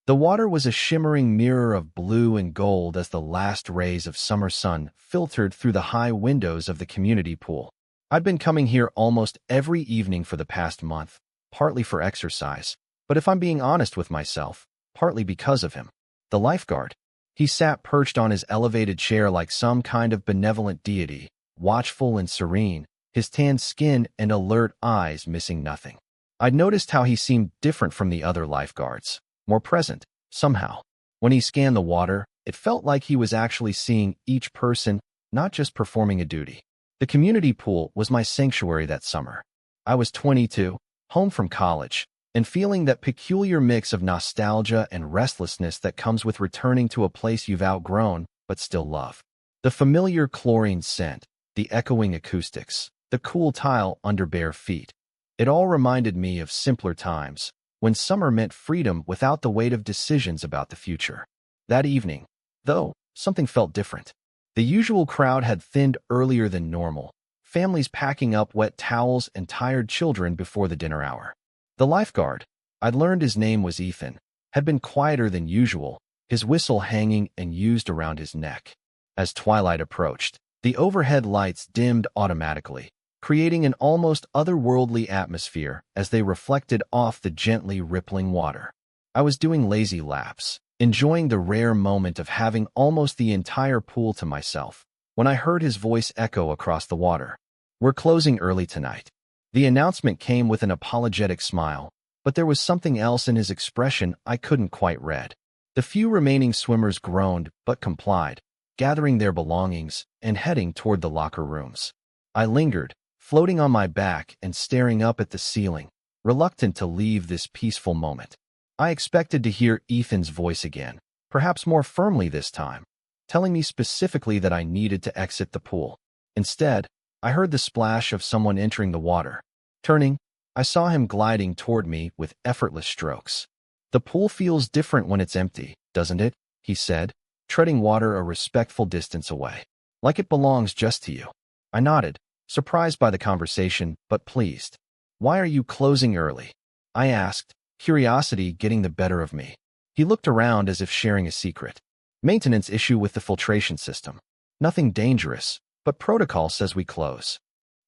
The water was a shimmering mirror of blue and gold as the last rays of summer sun filtered through the high windows of the community pool. I'd been coming here almost every evening for the past month, partly for exercise, but if I'm being honest with myself, partly because of him. The lifeguard. He sat perched on his elevated chair like some kind of benevolent deity, watchful and serene, his tanned skin and alert eyes missing nothing. I'd noticed how he seemed different from the other lifeguards, more present, somehow. When he scanned the water, it felt like he was actually seeing each person, not just performing a duty. The community pool was my sanctuary that summer. I was 22, home from college, and feeling that peculiar mix of nostalgia and restlessness that comes with returning to a place you've outgrown but still love. The familiar chlorine scent, the echoing acoustics, the cool tile under bare feet. It all reminded me of simpler times, when summer meant freedom without the weight of decisions about the future. That evening, though, something felt different. The usual crowd had thinned earlier than normal, families packing up wet towels and tired children before the dinner hour. The lifeguard, I'd learned his name was Ethan, had been quieter than usual, his whistle hanging and used around his neck. As twilight approached, the overhead lights dimmed automatically, creating an almost otherworldly atmosphere as they reflected off the gently rippling water. I was doing lazy laps, enjoying the rare moment of having almost the entire pool to myself, when I heard his voice echo across the water. "We're closing early tonight." The announcement came with an apologetic smile, but there was something else in his expression I couldn't quite read. The few remaining swimmers groaned but complied, gathering their belongings and heading toward the locker rooms. I lingered, floating on my back and staring up at the ceiling, reluctant to leave this peaceful moment. I expected to hear Ethan's voice again, perhaps more firmly this time, telling me specifically that I needed to exit the pool. Instead, I heard the splash of someone entering the water. Turning, I saw him gliding toward me with effortless strokes. "The pool feels different when it's empty, doesn't it?" he said, treading water a respectful distance away. "Like it belongs just to you." I nodded, surprised by the conversation, but pleased. "Why are you closing early?" I asked, curiosity getting the better of me. He looked around as if sharing a secret. "Maintenance issue with the filtration system. Nothing dangerous, but protocol says we close."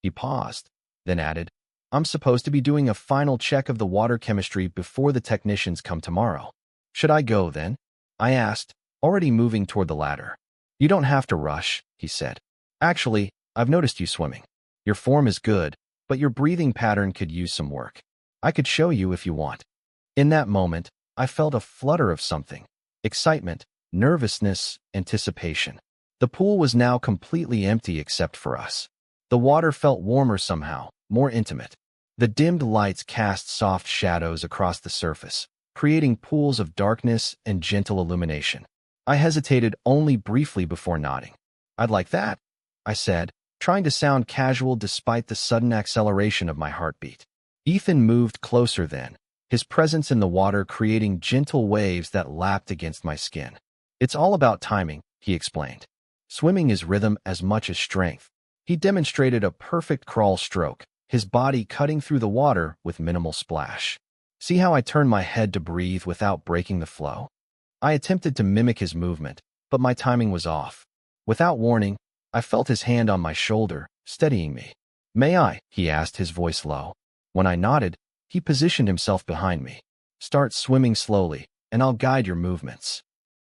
He paused, then added, "I'm supposed to be doing a final check of the water chemistry before the technicians come tomorrow. Should I go then?" I asked, already moving toward the ladder. "You don't have to rush," he said. "Actually, I've noticed you swimming. Your form is good, but your breathing pattern could use some work. I could show you if you want." In that moment, I felt a flutter of something. Excitement, nervousness, anticipation. The pool was now completely empty except for us. The water felt warmer somehow, more intimate. The dimmed lights cast soft shadows across the surface, creating pools of darkness and gentle illumination. I hesitated only briefly before nodding. "I'd like that," I said, trying to sound casual despite the sudden acceleration of my heartbeat. Ethan moved closer then, his presence in the water creating gentle waves that lapped against my skin. "It's all about timing," he explained. "Swimming is rhythm as much as strength." He demonstrated a perfect crawl stroke, his body cutting through the water with minimal splash. "See how I turn my head to breathe without breaking the flow?" I attempted to mimic his movement, but my timing was off. Without warning, I felt his hand on my shoulder, steadying me. "May I?" he asked, his voice low. When I nodded, he positioned himself behind me. "Start swimming slowly, and I'll guide your movements."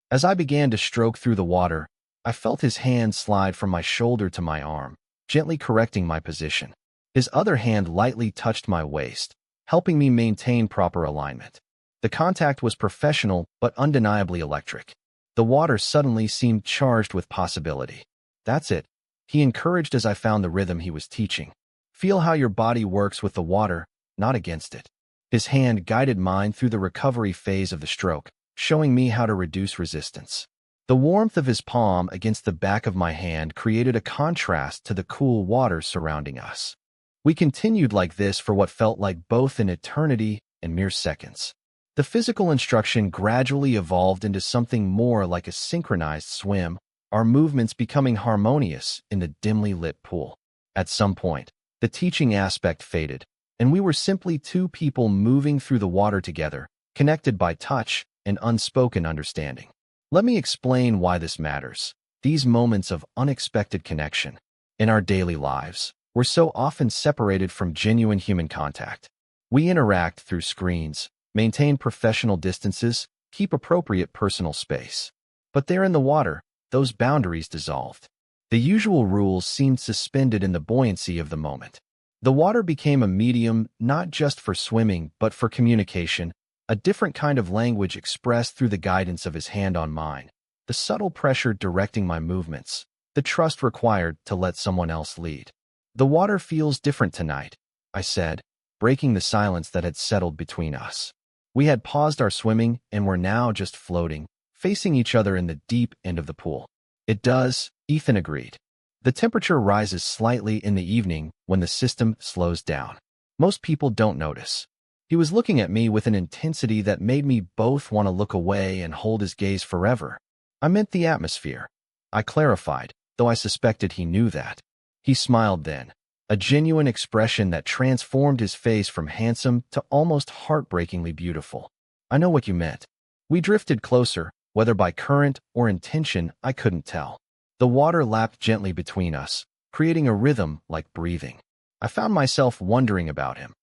As I began to stroke through the water, I felt his hand slide from my shoulder to my arm, gently correcting my position. His other hand lightly touched my waist, helping me maintain proper alignment. The contact was professional but undeniably electric. The water suddenly seemed charged with possibility. "That's it," he encouraged as I found the rhythm he was teaching. "Feel how your body works with the water, not against it." His hand guided mine through the recovery phase of the stroke, showing me how to reduce resistance. The warmth of his palm against the back of my hand created a contrast to the cool water surrounding us. We continued like this for what felt like both an eternity and mere seconds. The physical instruction gradually evolved into something more like a synchronized swim, our movements becoming harmonious in the dimly lit pool. At some point, the teaching aspect faded, and we were simply two people moving through the water together, connected by touch, and unspoken understanding. Let me explain why this matters. These moments of unexpected connection in our daily lives, we're so often separated from genuine human contact. We interact through screens, maintain professional distances, keep appropriate personal space. But there in the water, those boundaries dissolved. The usual rules seemed suspended in the buoyancy of the moment. The water became a medium not just for swimming, but for communication, a different kind of language expressed through the guidance of his hand on mine, the subtle pressure directing my movements, the trust required to let someone else lead. The water feels different tonight, I said, breaking the silence that had settled between us. We had paused our swimming and were now just floating, facing each other in the deep end of the pool. It does, Ethan agreed. The temperature rises slightly in the evening when the system slows down. Most people don't notice. He was looking at me with an intensity that made me both want to look away and hold his gaze forever. I meant the atmosphere. I clarified, though I suspected he knew that. He smiled then, a genuine expression that transformed his face from handsome to almost heartbreakingly beautiful. I know what you meant. We drifted closer, whether by current or intention, I couldn't tell. The water lapped gently between us, creating a rhythm like breathing. I found myself wondering about him.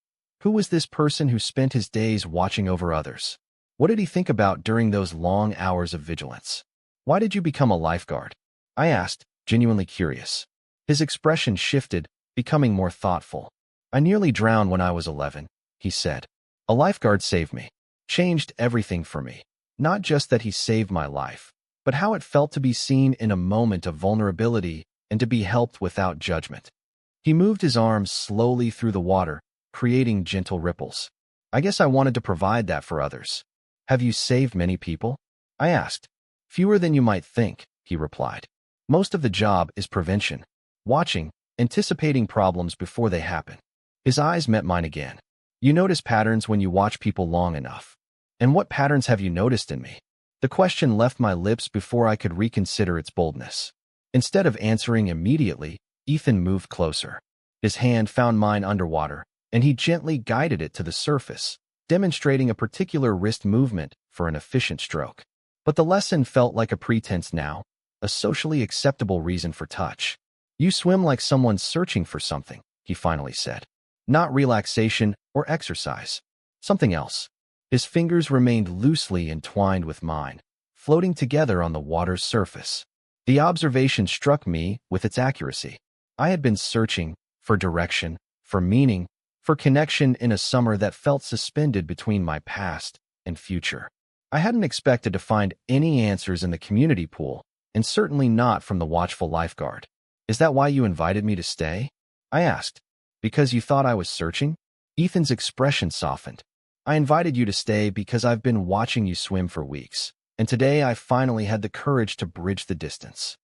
Who was this person who spent his days watching over others? What did he think about during those long hours of vigilance? Why did you become a lifeguard? I asked, genuinely curious. His expression shifted, becoming more thoughtful. I nearly drowned when I was 11, he said. A lifeguard saved me, changed everything for me. Not just that he saved my life, but how it felt to be seen in a moment of vulnerability and to be helped without judgment. He moved his arms slowly through the water, creating gentle ripples. I guess I wanted to provide that for others. Have you saved many people? I asked. Fewer than you might think, he replied. Most of the job is prevention, watching, anticipating problems before they happen. His eyes met mine again. You notice patterns when you watch people long enough. And what patterns have you noticed in me? The question left my lips before I could reconsider its boldness. Instead of answering immediately, Ethan moved closer. His hand found mine underwater, and he gently guided it to the surface, demonstrating a particular wrist movement for an efficient stroke. But the lesson felt like a pretense now, a socially acceptable reason for touch. You swim like someone searching for something, he finally said. Not relaxation or exercise. Something else. His fingers remained loosely entwined with mine, floating together on the water's surface. The observation struck me with its accuracy. I had been searching for direction, for meaning, for connection in a summer that felt suspended between my past and future. I hadn't expected to find any answers in the community pool, and certainly not from the watchful lifeguard. Is that why you invited me to stay? I asked. Because you thought I was searching? Ethan's expression softened. I invited you to stay because I've been watching you swim for weeks, and today I finally had the courage to bridge the distance.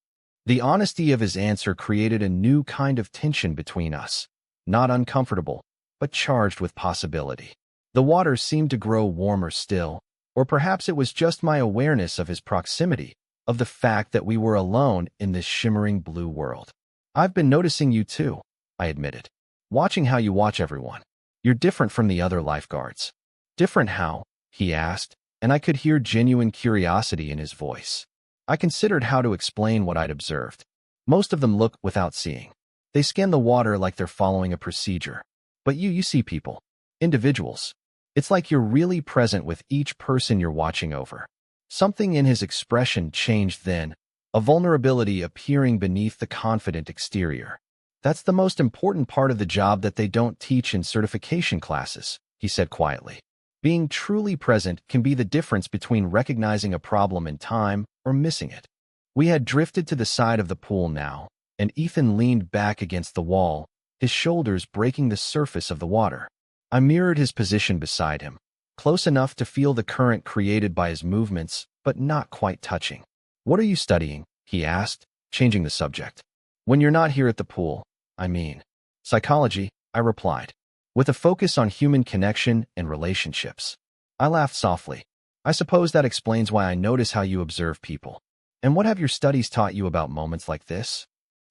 The honesty of his answer created a new kind of tension between us, not uncomfortable, but charged with possibility. The water seemed to grow warmer still, or perhaps it was just my awareness of his proximity, of the fact that we were alone in this shimmering blue world. I've been noticing you too, I admitted. Watching how you watch everyone. You're different from the other lifeguards. Different how? He asked, and I could hear genuine curiosity in his voice. I considered how to explain what I'd observed. Most of them look without seeing. They scan the water like they're following a procedure. But you see people. Individuals. It's like you're really present with each person you're watching over. Something in his expression changed then, a vulnerability appearing beneath the confident exterior. That's the most important part of the job that they don't teach in certification classes, he said quietly. Being truly present can be the difference between recognizing a problem in time or missing it. We had drifted to the side of the pool now, and Ethan leaned back against the wall, his shoulders breaking the surface of the water. I mirrored his position beside him, close enough to feel the current created by his movements, but not quite touching. What are you studying? He asked, changing the subject. When you're not here at the pool, I mean. Psychology, I replied, with a focus on human connection and relationships. I laughed softly. I suppose that explains why I notice how you observe people. And what have your studies taught you about moments like this?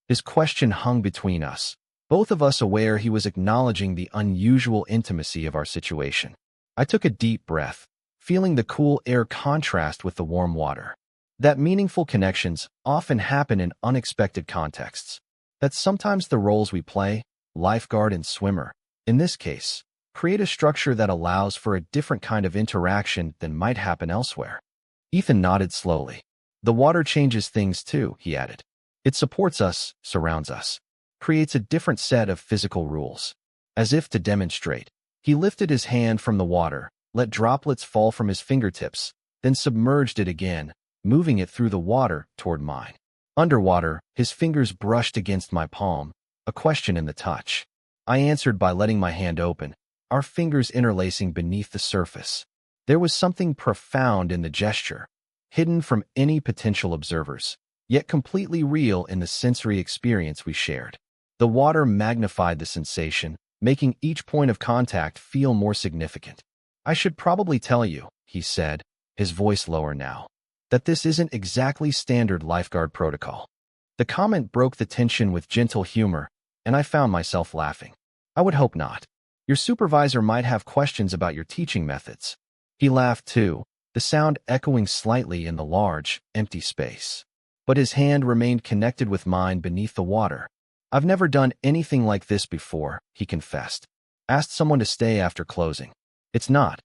His question hung between us, both of us aware he was acknowledging the unusual intimacy of our situation. I took a deep breath, feeling the cool air contrast with the warm water. That meaningful connections often happen in unexpected contexts. That's sometimes the roles we play, lifeguard and swimmer. In this case, create a structure that allows for a different kind of interaction than might happen elsewhere. Ethan nodded slowly. The water changes things too, he added. It supports us, surrounds us, creates a different set of physical rules. As if to demonstrate, he lifted his hand from the water, let droplets fall from his fingertips, then submerged it again, moving it through the water toward mine. Underwater, his fingers brushed against my palm, a question in the touch. I answered by letting my hand open, our fingers interlacing beneath the surface. There was something profound in the gesture, hidden from any potential observers, yet completely real in the sensory experience we shared. The water magnified the sensation, making each point of contact feel more significant. I should probably tell you, he said, his voice lower now, that this isn't exactly standard lifeguard protocol. The comment broke the tension with gentle humor, and I found myself laughing. I would hope not. Your supervisor might have questions about your teaching methods. He laughed too, the sound echoing slightly in the large, empty space. But his hand remained connected with mine beneath the water. I've never done anything like this before, he confessed. Asked someone to stay after closing. It's not.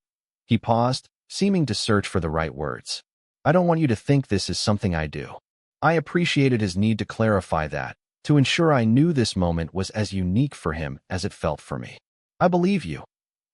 He paused, seeming to search for the right words. I don't want you to think this is something I do. I appreciated his need to clarify that, to ensure I knew this moment was as unique for him as it felt for me. I believe you,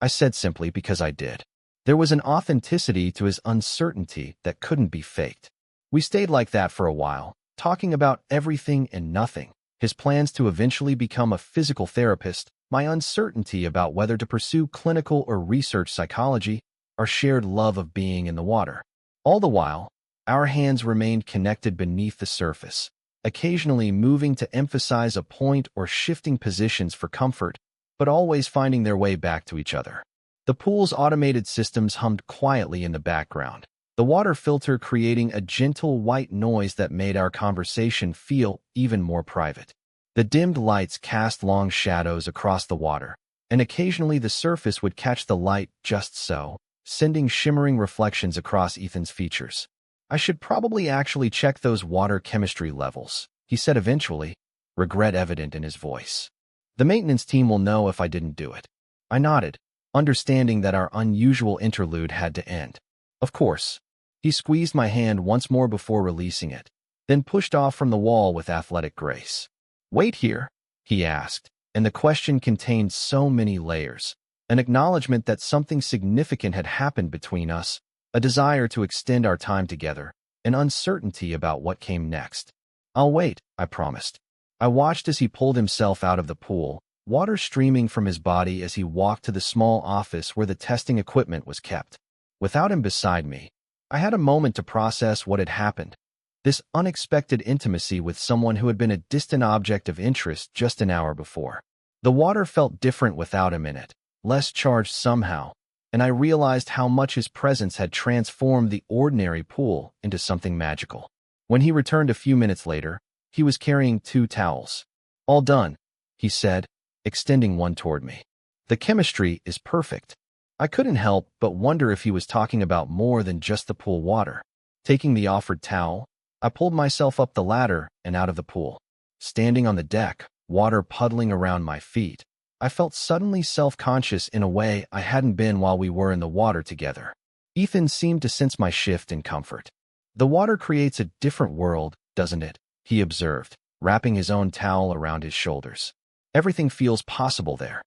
I said simply because I did. There was an authenticity to his uncertainty that couldn't be faked. We stayed like that for a while, talking about everything and nothing. His plans to eventually become a physical therapist, my uncertainty about whether to pursue clinical or research psychology, our shared love of being in the water. All the while, our hands remained connected beneath the surface, occasionally moving to emphasize a point or shifting positions for comfort, but always finding their way back to each other. The pool's automated systems hummed quietly in the background, the water filter creating a gentle white noise that made our conversation feel even more private. The dimmed lights cast long shadows across the water, and occasionally the surface would catch the light just so, sending shimmering reflections across Ethan's features. I should probably actually check those water chemistry levels, he said eventually, regret evident in his voice. The maintenance team will know if I didn't do it. I nodded, understanding that our unusual interlude had to end. Of course. He squeezed my hand once more before releasing it, then pushed off from the wall with athletic grace. Wait here, he asked, and the question contained so many layers. An acknowledgement that something significant had happened between us, a desire to extend our time together, an uncertainty about what came next. I'll wait, I promised. I watched as he pulled himself out of the pool, water streaming from his body as he walked to the small office where the testing equipment was kept. Without him beside me, I had a moment to process what had happened. This unexpected intimacy with someone who had been a distant object of interest just an hour before. The water felt different without him in it, less charged somehow, and I realized how much his presence had transformed the ordinary pool into something magical. When he returned a few minutes later, he was carrying 2 towels. All done, he said, extending one toward me. The chemistry is perfect. I couldn't help but wonder if he was talking about more than just the pool water. Taking the offered towel, I pulled myself up the ladder and out of the pool. Standing on the deck, water puddling around my feet, I felt suddenly self-conscious in a way I hadn't been while we were in the water together. Ethan seemed to sense my shift in comfort. The water creates a different world, doesn't it? He observed, wrapping his own towel around his shoulders. Everything feels possible there.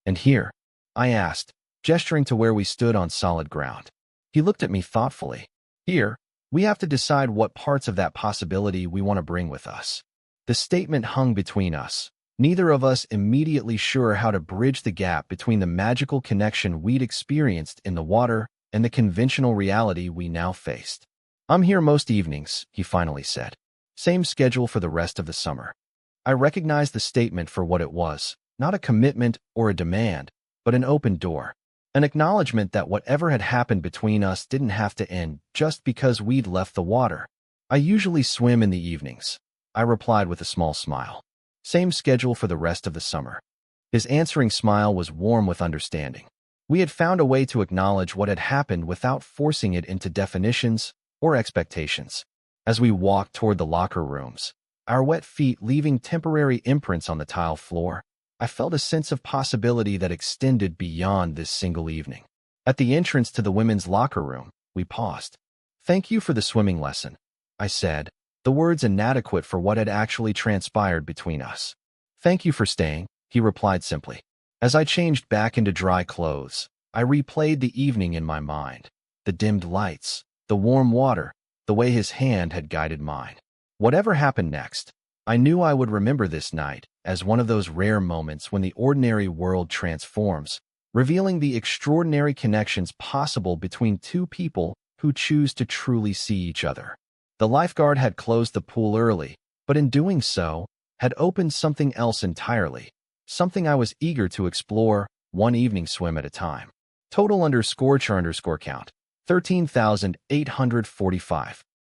And here? I asked, gesturing to where we stood on solid ground. He looked at me thoughtfully. Here, we have to decide what parts of that possibility we want to bring with us. The statement hung between us, neither of us immediately sure how to bridge the gap between the magical connection we'd experienced in the water and the conventional reality we now faced. I'm here most evenings, he finally said. Same schedule for the rest of the summer. I recognized the statement for what it was, not a commitment or a demand, but an open door. An acknowledgement that whatever had happened between us didn't have to end just because we'd left the water. I usually swim in the evenings, I replied with a small smile. Same schedule for the rest of the summer. His answering smile was warm with understanding. We had found a way to acknowledge what had happened without forcing it into definitions or expectations. As we walked toward the locker rooms, our wet feet leaving temporary imprints on the tile floor, I felt a sense of possibility that extended beyond this single evening. At the entrance to the women's locker room, we paused. "Thank you for the swimming lesson," I said, the words inadequate for what had actually transpired between us. "Thank you for staying," he replied simply. As I changed back into dry clothes, I replayed the evening in my mind. The dimmed lights, the warm water, the way his hand had guided mine. Whatever happened next, I knew I would remember this night as one of those rare moments when the ordinary world transforms, revealing the extraordinary connections possible between two people who choose to truly see each other. The lifeguard had closed the pool early, but in doing so, had opened something else entirely, something I was eager to explore, one evening swim at a time. Total _char_count, 13,845.